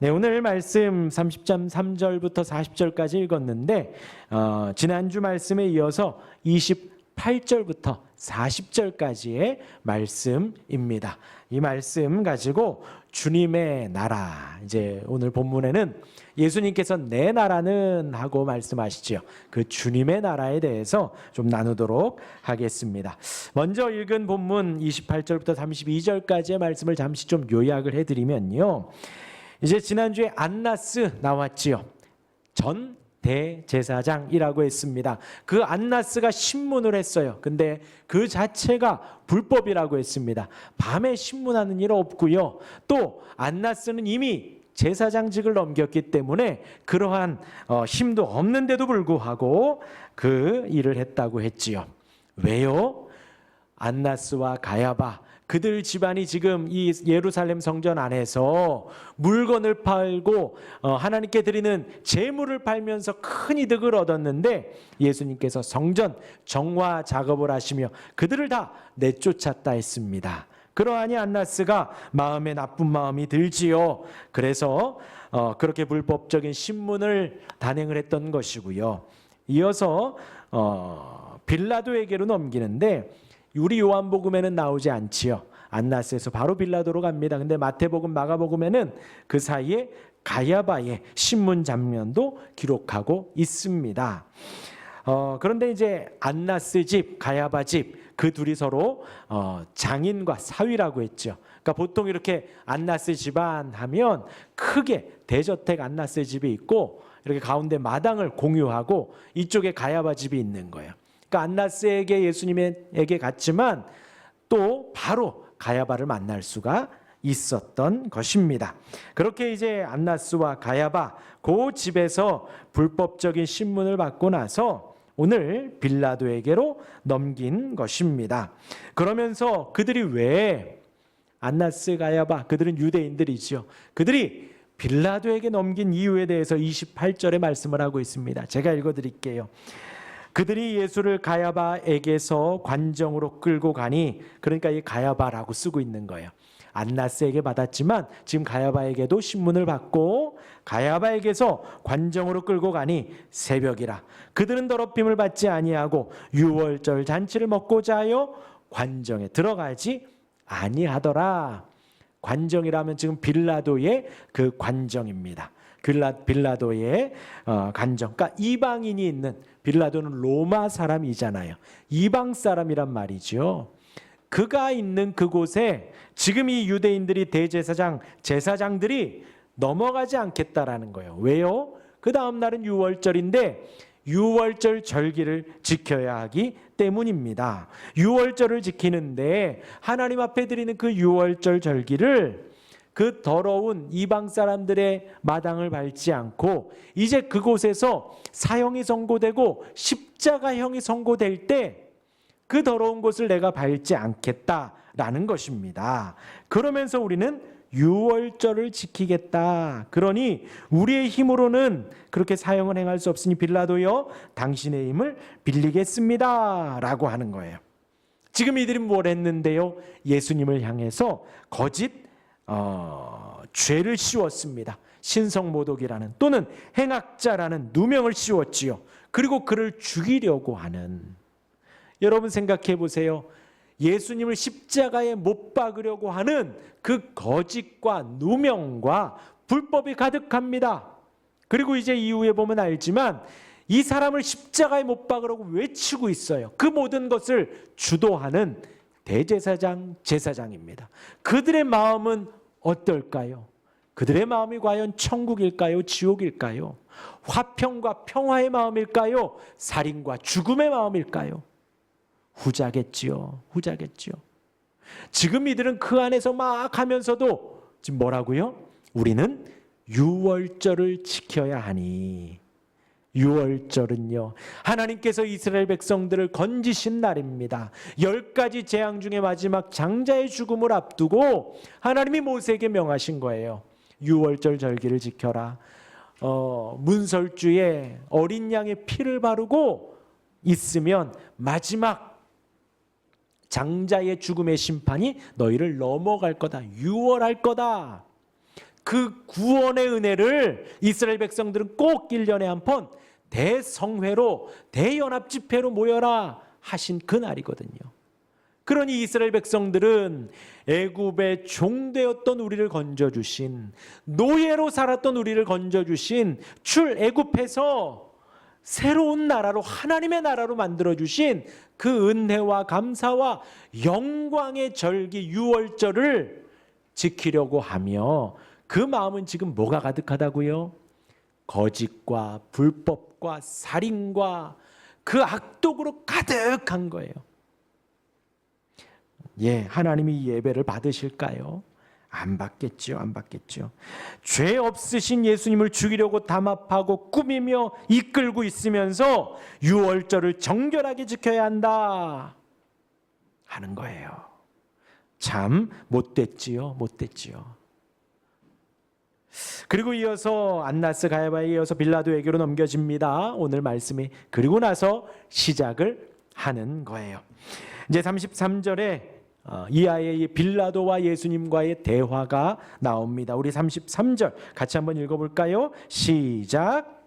네, 오늘 말씀 30.3절부터 40절까지 읽었는데 지난주 말씀에 이어서 28절부터 40절까지의 말씀입니다. 이 말씀 가지고 주님의 나라, 이제 오늘 본문에는 예수님께서 내 나라는 하고 말씀하시지요. 그 주님의 나라에 대해서 좀 나누도록 하겠습니다. 먼저 읽은 본문 28절부터 32절까지의 말씀을 잠시 좀 요약을 해드리면요. 이제 지난주에 안나스 나왔지요. 전 대제사장이라고 했습니다. 그 안나스가 신문을 했어요. 근데 그 자체가 불법이라고 했습니다. 밤에 신문하는 일 없고요. 또 안나스는 이미 제사장직을 넘겼기 때문에 그러한 힘도 없는데도 불구하고 그 일을 했다고 했지요. 왜요? 안나스와 가야바, 그들 집안이 지금 이 예루살렘 성전 안에서 물건을 팔고 하나님께 드리는 제물을 팔면서 큰 이득을 얻었는데 예수님께서 성전 정화 작업을 하시며 그들을 다 내쫓았다 했습니다. 그러하니 안나스가 마음에 나쁜 마음이 들지요. 그래서 그렇게 불법적인 신문을 단행을 했던 것이고요. 이어서 빌라도에게로 넘기는데 우리 요한복음에는 나오지 않지요. 안나스에서 바로 빌라도로 갑니다. 근데 마태복음, 마가복음에는 그 사이에 가야바의 신문 장면도 기록하고 있습니다. 그런데 이제 안나스 집, 가야바 집, 그 둘이 서로 장인과 사위라고 했죠. 그러니까 보통 이렇게 안나스 집안 하면 크게 대저택 안나스 집이 있고 이렇게 가운데 마당을 공유하고 이쪽에 가야바 집이 있는 거예요. 그러니까 안나스에게 예수님에게 갔지만 또 바로 가야바를 만날 수가 있었던 것입니다. 그렇게 이제 안나스와 가야바 그 집에서 불법적인 신문을 받고 나서 오늘 빌라도에게로 넘긴 것입니다. 그러면서 그들이 왜 안나스, 가야바, 그들은 유대인들이죠. 그들이 빌라도에게 넘긴 이유에 대해서 28절에 말씀을 하고 있습니다. 제가 읽어드릴게요. 그들이 예수를 가야바에게서 관정으로 끌고 가니, 그러니까 이 가야바라고 쓰고 있는 거예요. 안나스에게 받았지만 지금 가야바에게도 신문을 받고 가야바에게서 관정으로 끌고 가니 새벽이라. 그들은 더럽힘을 받지 아니하고 유월절 잔치를 먹고자 하여 관정에 들어가지 아니하더라. 관정이라면 지금 빌라도의 그 관정입니다. 빌라도의 관정. 그러니까 이방인이 있는, 빌라도는 로마 사람이잖아요. 이방 사람이란 말이죠. 그가 있는 그곳에 지금 이 유대인들이 대제사장, 제사장들이 넘어가지 않겠다라는 거예요. 왜요? 그 다음 날은 유월절인데 유월절 절기를 지켜야 하기 때문입니다. 유월절을 지키는데 하나님 앞에 드리는 그 유월절 절기를 그 더러운 이방 사람들의 마당을 밟지 않고 이제 그곳에서 사형이 선고되고 십자가형이 선고될 때 그 더러운 곳을 내가 밟지 않겠다라는 것입니다. 그러면서 우리는 유월절을 지키겠다. 그러니 우리의 힘으로는 그렇게 사형을 행할 수 없으니 빌라도여 당신의 힘을 빌리겠습니다 라고 하는 거예요. 지금 이들이 뭘 했는데요? 예수님을 향해서 거짓 죄를 씌웠습니다. 신성모독이라는 또는 행악자라는 누명을 씌웠지요. 그리고 그를 죽이려고 하는, 여러분 생각해 보세요. 예수님을 십자가에 못 박으려고 하는 그 거짓과 누명과 불법이 가득합니다. 그리고 이제 이후에 보면 알지만 이 사람을 십자가에 못 박으라고 외치고 있어요. 그 모든 것을 주도하는 대제사장, 제사장입니다. 그들의 마음은 어떨까요? 그들의 마음이 과연 천국일까요? 지옥일까요? 화평과 평화의 마음일까요? 살인과 죽음의 마음일까요? 후자겠지요. 후자겠지요. 지금 이들은 그 안에서 막 하면서도 지금 뭐라고요? 우리는 유월절을 지켜야 하니. 유월절은요, 하나님께서 이스라엘 백성들을 건지신 날입니다. 10가지 재앙 중에 마지막 장자의 죽음을 앞두고 하나님이 모세에게 명하신 거예요. 유월절 절기를 지켜라. 문설주에 어린 양의 피를 바르고 있으면 마지막 장자의 죽음의 심판이 너희를 넘어갈 거다. 유월할 거다. 그 구원의 은혜를 이스라엘 백성들은 꼭 1년에 한 번 대성회로 대연합 집회로 모여라 하신 그날이거든요. 그러니 이스라엘 백성들은 애굽의 종되었던 우리를 건져주신, 노예로 살았던 우리를 건져주신, 출애굽해서 새로운 나라로, 하나님의 나라로 만들어주신 그 은혜와 감사와 영광의 절기 유월절을 지키려고 하며, 그 마음은 지금 뭐가 가득하다고요? 거짓과 불법과 살인과 그 악독으로 가득한 거예요. 예, 하나님이 이 예배를 받으실까요? 안 받겠죠, 안 받겠죠. 죄 없으신 예수님을 죽이려고 담합하고 꾸미며 이끌고 있으면서 유월절을 정결하게 지켜야 한다 하는 거예요. 참 못됐지요, 못됐지요. 그리고 이어서 안나스 가야바에 이어서 빌라도에게로 넘겨집니다. 오늘 말씀이 그리고 나서 시작을 하는 거예요. 이제 33절에 이하의 빌라도와 예수님과의 대화가 나옵니다. 우리 33절 같이 한번 읽어볼까요? 시작.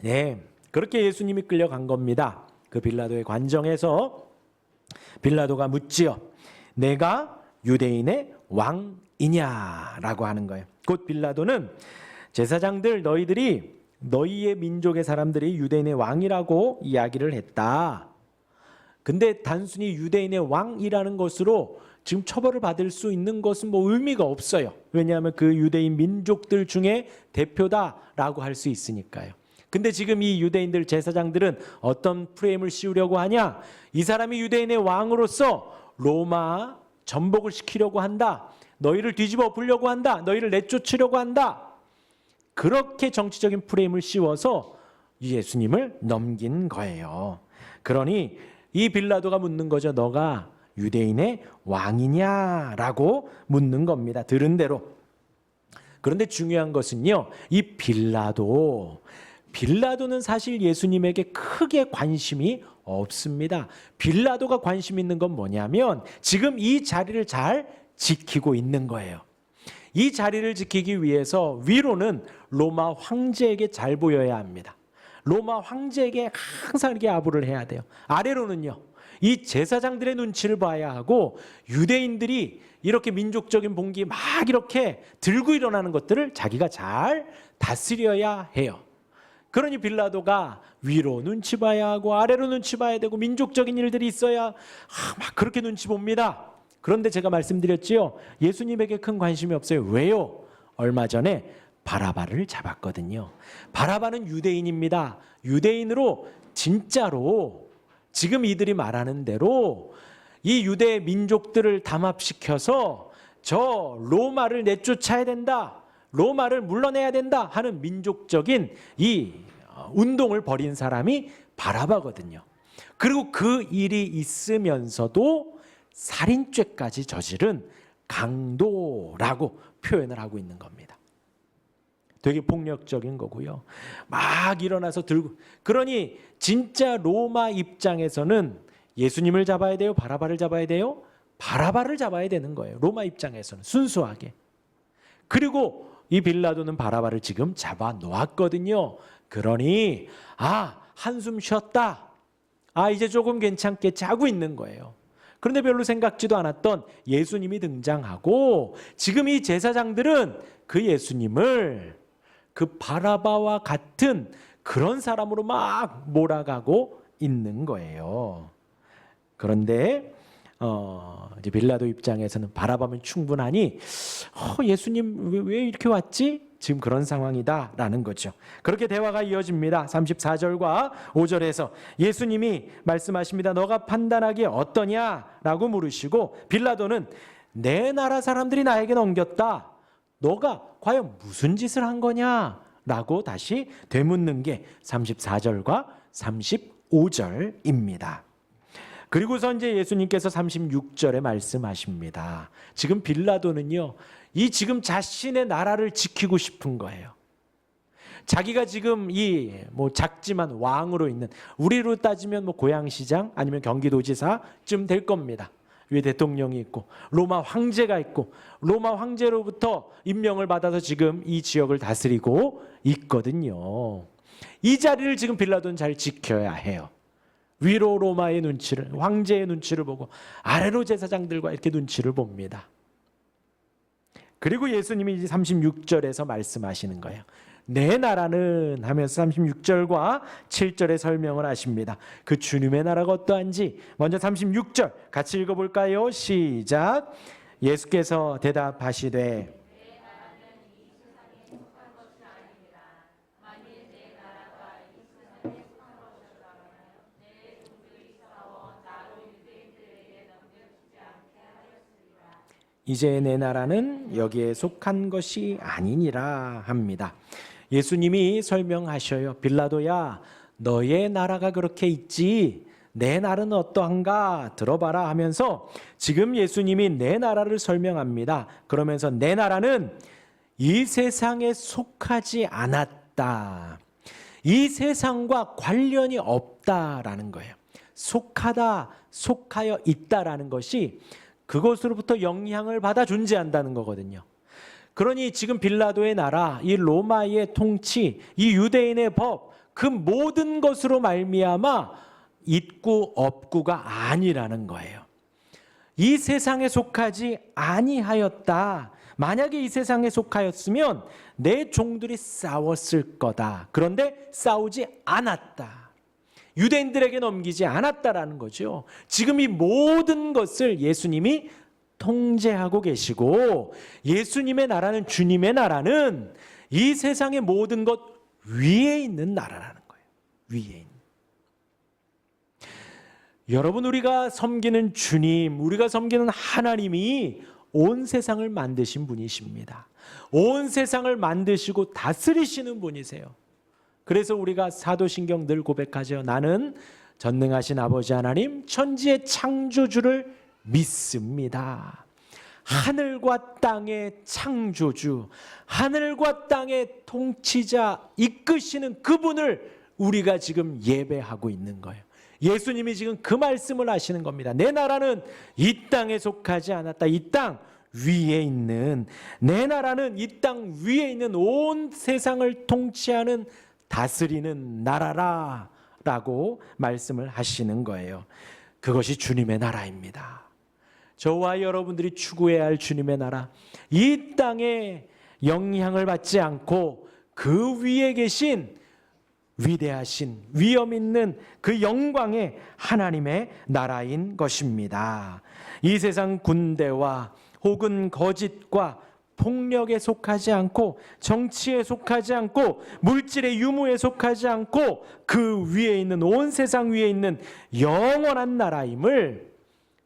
네, 그렇게 예수님이 끌려간 겁니다. 그 빌라도의 관정에서 빌라도가 묻지요. 내가 유대인의 왕이냐라고 하는 거예요. 곧 빌라도는 제사장들 너희의 민족의 사람들이 유대인의 왕이라고 이야기를 했다. 근데 단순히 유대인의 왕이라는 것으로 지금 처벌을 받을 수 있는 것은 뭐 의미가 없어요. 왜냐하면 그 유대인 민족들 중에 대표다라고 할 수 있으니까요. 근데 지금 이 유대인들 제사장들은 어떤 프레임을 씌우려고 하냐? 이 사람이 유대인의 왕으로서 로마 전복을 시키려고 한다. 너희를 뒤집어 엎으려고 한다. 너희를 내쫓으려고 한다. 그렇게 정치적인 프레임을 씌워서 예수님을 넘긴 거예요. 그러니 이 빌라도가 묻는 거죠. 너가 유대인의 왕이냐라고 묻는 겁니다. 들은 대로. 그런데 중요한 것은요. 이 빌라도는 사실 예수님에게 크게 관심이 없습니다. 빌라도가 관심 있는 건 뭐냐면 지금 이 자리를 잘 지키고 있는 거예요. 이 자리를 지키기 위해서 위로는 로마 황제에게 잘 보여야 합니다. 로마 황제에게 항상 이렇게 아부를 해야 돼요. 아래로는요. 이 제사장들의 눈치를 봐야 하고 유대인들이 이렇게 민족적인 봉기 막 이렇게 들고 일어나는 것들을 자기가 잘 다스려야 해요. 그러니 빌라도가 위로 눈치 봐야 하고 아래로 눈치 봐야 되고 민족적인 일들이 있어야 막 그렇게 눈치 봅니다. 그런데 제가 말씀드렸지요. 예수님에게 큰 관심이 없어요. 왜요? 얼마 전에 바라바를 잡았거든요. 바라바는 유대인입니다. 유대인으로 진짜로 지금 이들이 말하는 대로 이 유대 민족들을 담합시켜서 저 로마를 내쫓아야 된다. 로마를 물러내야 된다 하는 민족적인 이 운동을 벌인 사람이 바라바거든요. 그리고 그 일이 있으면서도 살인죄까지 저지른 강도라고 표현을 하고 있는 겁니다. 되게 폭력적인 거고요. 막 일어나서 들고, 그러니 진짜 로마 입장에서는 예수님을 잡아야 돼요? 바라바를 잡아야 돼요? 바라바를 잡아야 되는 거예요. 로마 입장에서는 순수하게. 그리고 이 빌라도는 바라바를 지금 잡아 놓았거든요. 그러니 한숨 쉬었다. 이제 조금 괜찮겠지 하고 있는 거예요. 그런데 별로 생각지도 않았던 예수님이 등장하고 지금 이 제사장들은 그 예수님을 그 바라바와 같은 그런 사람으로 막 몰아가고 있는 거예요. 그런데 이제 빌라도 입장에서는 바라바면 충분하니 예수님 왜 이렇게 왔지? 지금 그런 상황이다라는 거죠. 그렇게 대화가 이어집니다. 34절과 5절에서 예수님이 말씀하십니다. 너가 판단하기에 어떠냐라고 물으시고 빌라도는 내 나라 사람들이 나에게 넘겼다. 너가 과연 무슨 짓을 한 거냐라고 다시 되묻는 게 34절과 35절입니다. 그리고서 이제 예수님께서 36절에 말씀하십니다. 지금 빌라도는요, 이 지금 자신의 나라를 지키고 싶은 거예요. 자기가 지금 이 뭐 작지만 왕으로 있는, 우리로 따지면 뭐 고양시장 아니면 경기도지사쯤 될 겁니다. 위에 대통령이 있고 로마 황제가 있고 로마 황제로부터 임명을 받아서 지금 이 지역을 다스리고 있거든요. 이 자리를 지금 빌라도는 잘 지켜야 해요. 위로 로마의 눈치를, 황제의 눈치를 보고 아래로 제사장들과 이렇게 눈치를 봅니다. 그리고 예수님이 이제 36절에서 말씀하시는 거예요. 내 나라는 하면서 36절과 7절에 설명을 하십니다. 그 주님의 나라가 어떠한지 먼저 36절 같이 읽어볼까요? 시작. 예수께서 대답하시되 이제 내 나라는 여기에 속한 것이 아니니라 합니다. 예수님이 설명하셔요. 빌라도야, 너의 나라가 그렇게 있지 내 나라는 어떠한가 들어봐라 하면서 지금 예수님이 내 나라를 설명합니다. 그러면서 내 나라는 이 세상에 속하지 않았다. 이 세상과 관련이 없다라는 거예요. 속하다, 속하여 있다라는 것이 그것으로부터 영향을 받아 존재한다는 거거든요. 그러니 지금 빌라도의 나라, 이 로마의 통치, 이 유대인의 법, 그 모든 것으로 말미암아 있고 없고가 아니라는 거예요. 이 세상에 속하지 아니하였다. 만약에 이 세상에 속하였으면 내 종들이 싸웠을 거다. 그런데 싸우지 않았다. 유대인들에게 넘기지 않았다라는 거죠. 지금 이 모든 것을 예수님이 통제하고 계시고 예수님의 나라는, 주님의 나라는 이 세상의 모든 것 위에 있는 나라라는 거예요. 위에 있는. 여러분, 우리가 섬기는 주님, 우리가 섬기는 하나님이 온 세상을 만드신 분이십니다. 온 세상을 만드시고 다스리시는 분이세요. 그래서 우리가 사도신경 늘 고백하죠. 나는 전능하신 아버지 하나님, 천지의 창조주를 믿습니다. 하늘과 땅의 창조주, 하늘과 땅의 통치자, 이끄시는 그분을 우리가 지금 예배하고 있는 거예요. 예수님이 지금 그 말씀을 하시는 겁니다. 내 나라는 이 땅에 속하지 않았다. 이 땅 위에 있는, 내 나라는 이 땅 위에 있는 온 세상을 통치하는 다스리는 나라라 라고 말씀을 하시는 거예요. 그것이 주님의 나라입니다. 저와 여러분들이 추구해야 할 주님의 나라, 이 땅에 영향을 받지 않고 그 위에 계신 위대하신, 위엄 있는 그 영광의 하나님의 나라인 것입니다. 이 세상 군대와 혹은 거짓과 폭력에 속하지 않고, 정치에 속하지 않고, 물질의 유무에 속하지 않고, 그 위에 있는, 온 세상 위에 있는 영원한 나라임을,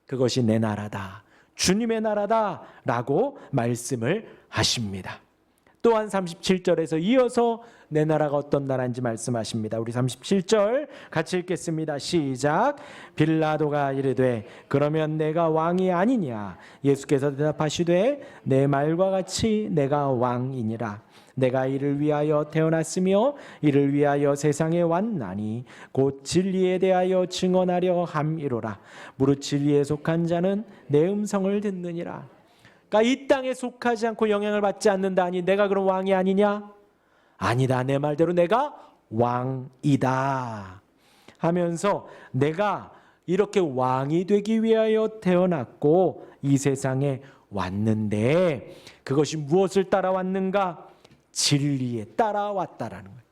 그것이 내 나라다, 주님의 나라다 라고 말씀을 하십니다. 또한 37절에서 이어서 내 나라가 어떤 나라인지 말씀하십니다. 우리 37절 같이 읽겠습니다. 시작. 빌라도가 이르되 그러면 내가 왕이 아니냐? 예수께서 대답하시되 내 말과 같이 내가 왕이니라. 내가 이를 위하여 태어났으며 이를 위하여 세상에 왔나니 곧 진리에 대하여 증언하려 함이로라. 무릇 진리에 속한 자는 내 음성을 듣느니라. 그러니까 이 땅에 속하지 않고 영향을 받지 않는다 하니 내가 그럼 왕이 아니냐? 아니다. 내 말대로 내가 왕이다 하면서 내가 이렇게 왕이 되기 위하여 태어났고 이 세상에 왔는데 그것이 무엇을 따라왔는가? 진리에 따라왔다라는 거예요.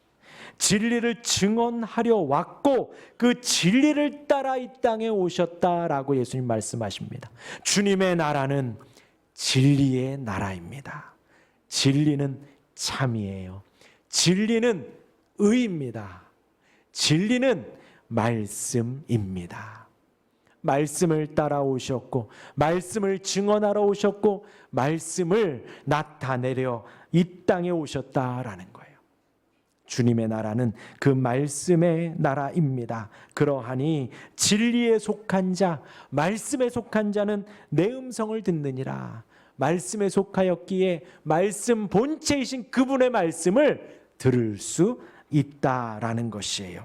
진리를 증언하려 왔고 그 진리를 따라 이 땅에 오셨다라고 예수님 말씀하십니다. 주님의 나라는 진리의 나라입니다. 진리는 참이에요. 진리는 의입니다. 진리는 말씀입니다. 말씀을 따라오셨고 말씀을 증언하러 오셨고 말씀을 나타내려 이 땅에 오셨다라는 거예요. 주님의 나라는 그 말씀의 나라입니다. 그러하니 진리에 속한 자, 말씀에 속한 자는 내 음성을 듣느니라. 말씀에 속하였기에 말씀 본체이신 그분의 말씀을 들을 수 있다라는 것이에요.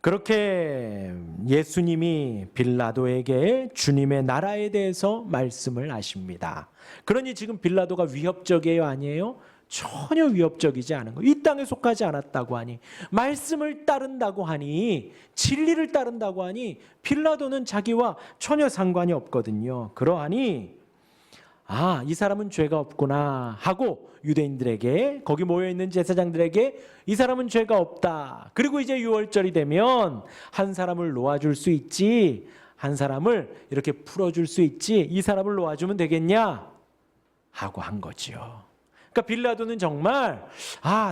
그렇게 예수님이 빌라도에게 주님의 나라에 대해서 말씀을 하십니다. 그러니 지금 빌라도가 위협적이에요, 아니에요? 전혀 위협적이지 않은 거예요. 이 땅에 속하지 않았다고 하니, 말씀을 따른다고 하니, 진리를 따른다고 하니 빌라도는 자기와 전혀 상관이 없거든요. 그러하니 이 사람은 죄가 없구나 하고 유대인들에게, 거기 모여있는 제사장들에게 이 사람은 죄가 없다. 그리고 이제 유월절이 되면 한 사람을 놓아줄 수 있지, 한 사람을 이렇게 풀어줄 수 있지, 이 사람을 놓아주면 되겠냐 하고 한 거지요. 그러니까 빌라도는 정말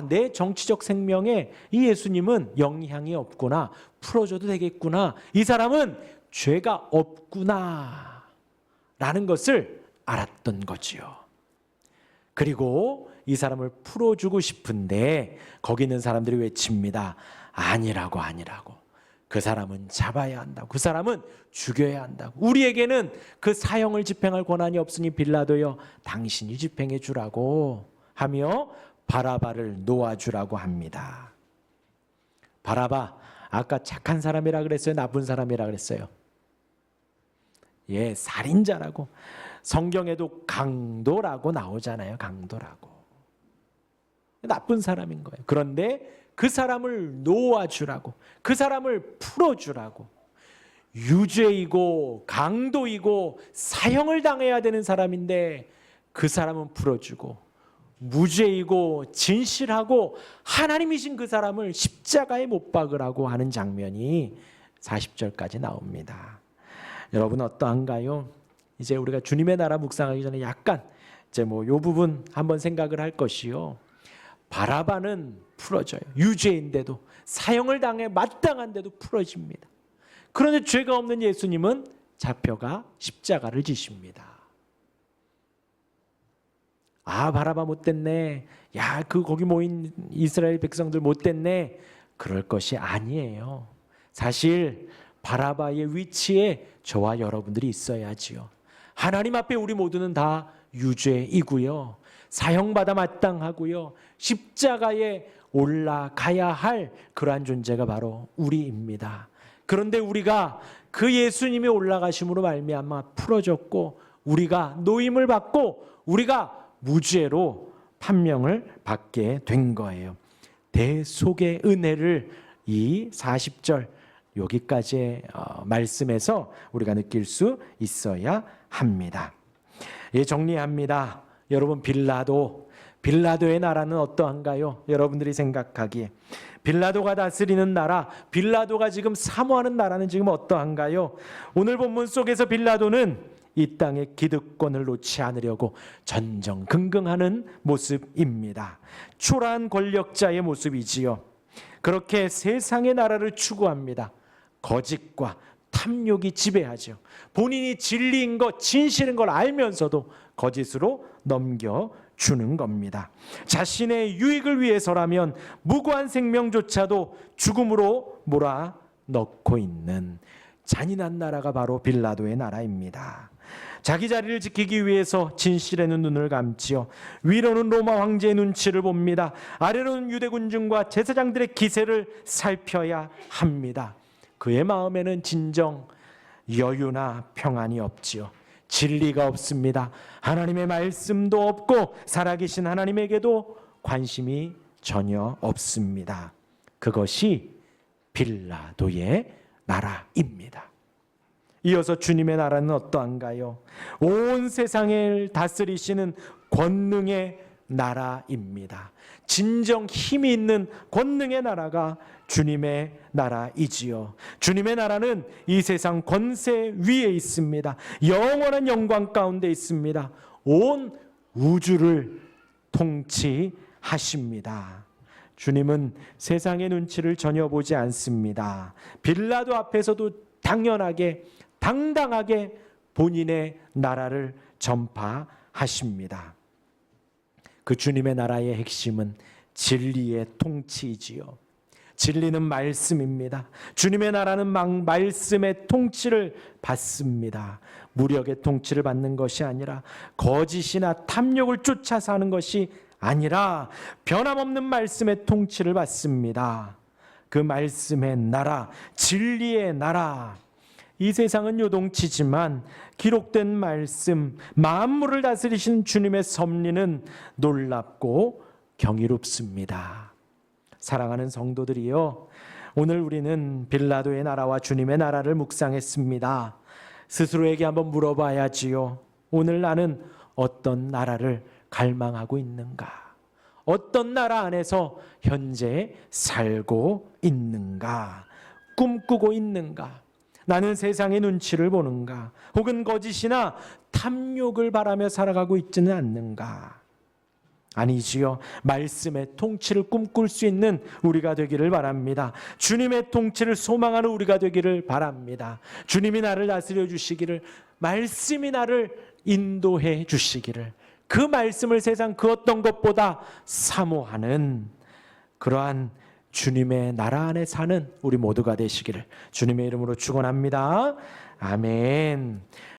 내 정치적 생명에 이 예수님은 영향이 없구나, 풀어줘도 되겠구나, 이 사람은 죄가 없구나 라는 것을 알았던 거지요. 그리고 이 사람을 풀어주고 싶은데 거기 있는 사람들이 외칩니다. 아니라고. 그 사람은 잡아야 한다고. 그 사람은 죽여야 한다고. 우리에게는 그 사형을 집행할 권한이 없으니 빌라도여, 당신이 집행해 주라고 하며 바라바를 놓아주라고 합니다. 바라바, 아까 착한 사람이라 그랬어요? 나쁜 사람이라 그랬어요? 살인자라고. 성경에도 강도라고 나오잖아요. 강도라고. 나쁜 사람인 거예요. 그런데 그 사람을 놓아주라고, 그 사람을 풀어주라고. 유죄이고 강도이고 사형을 당해야 되는 사람인데 그 사람은 풀어주고, 무죄이고 진실하고 하나님이신 그 사람을 십자가에 못 박으라고 하는 장면이 40절까지 나옵니다. 여러분 어떠한가요? 이제 우리가 주님의 나라 묵상하기 전에 약간 이제 요 부분 한번 생각을 할 것이요. 바라바는 풀어져요. 유죄인데도, 사형을 당해 마땅한데도 풀어집니다. 그런데 죄가 없는 예수님은 잡혀가 십자가를 지십니다. 바라바 못됐네. 거기 모인 이스라엘 백성들 못됐네. 그럴 것이 아니에요. 사실 바라바의 위치에 저와 여러분들이 있어야지요. 하나님 앞에 우리 모두는 다 유죄이고요. 사형받아 마땅하고요. 십자가에 올라가야 할 그러한 존재가 바로 우리입니다. 그런데 우리가 그 예수님이 올라가심으로 말미암아 풀어졌고, 우리가 노임을 받고, 우리가 무죄로 판명을 받게 된 거예요. 대속의 은혜를 이 40절 여기까지의 말씀에서 우리가 느낄 수 있어야 합니다. 정리합니다. 여러분, 빌라도의 나라는 어떠한가요? 여러분들이 생각하기에 빌라도가 다스리는 나라, 빌라도가 지금 사모하는 나라는 지금 어떠한가요? 오늘 본문 속에서 빌라도는 이 땅의 기득권을 놓지 않으려고 전전긍긍하는 모습입니다. 초라한 권력자의 모습이지요. 그렇게 세상의 나라를 추구합니다. 거짓과 탐욕이 지배하죠. 본인이 진리인 것, 진실인 걸 알면서도 거짓으로 넘겨주는 겁니다. 자신의 유익을 위해서라면 무고한 생명조차도 죽음으로 몰아넣고 있는 잔인한 나라가 바로 빌라도의 나라입니다. 자기 자리를 지키기 위해서 진실에는 눈을 감지요, 위로는 로마 황제의 눈치를 봅니다. 아래로는 유대 군중과 제사장들의 기세를 살펴야 합니다. 그의 마음에는 진정 여유나 평안이 없지요. 진리가 없습니다. 하나님의 말씀도 없고 살아계신 하나님에게도 관심이 전혀 없습니다. 그것이 빌라도의 나라입니다. 이어서 주님의 나라는 어떠한가요? 온 세상을 다스리시는 권능의 나라입니다. 진정 힘이 있는 권능의 나라가 주님의 나라이지요. 주님의 나라는 이 세상 권세 위에 있습니다. 영원한 영광 가운데 있습니다. 온 우주를 통치하십니다. 주님은 세상의 눈치를 전혀 보지 않습니다. 빌라도 앞에서도 당연하게, 당당하게 본인의 나라를 전파하십니다. 그 주님의 나라의 핵심은 진리의 통치이지요. 진리는 말씀입니다. 주님의 나라는 말씀의 통치를 받습니다. 무력의 통치를 받는 것이 아니라 거짓이나 탐욕을 쫓아 사는 것이 아니라 변함없는 말씀의 통치를 받습니다. 그 말씀의 나라, 진리의 나라. 이 세상은 요동치지만 기록된 말씀, 만물을 다스리신 주님의 섭리는 놀랍고 경이롭습니다. 사랑하는 성도들이요, 오늘 우리는 빌라도의 나라와 주님의 나라를 묵상했습니다. 스스로에게 한번 물어봐야지요. 오늘 나는 어떤 나라를 갈망하고 있는가? 어떤 나라 안에서 현재 살고 있는가? 꿈꾸고 있는가? 나는 세상의 눈치를 보는가? 혹은 거짓이나 탐욕을 바라며 살아가고 있지는 않는가? 아니지요. 말씀의 통치를 꿈꿀 수 있는 우리가 되기를 바랍니다. 주님의 통치를 소망하는 우리가 되기를 바랍니다. 주님이 나를 다스려 주시기를, 말씀이 나를 인도해 주시기를, 그 말씀을 세상 그 어떤 것보다 사모하는 그러한 주님의 나라 안에 사는 우리 모두가 되시기를 주님의 이름으로 축원합니다. 아멘.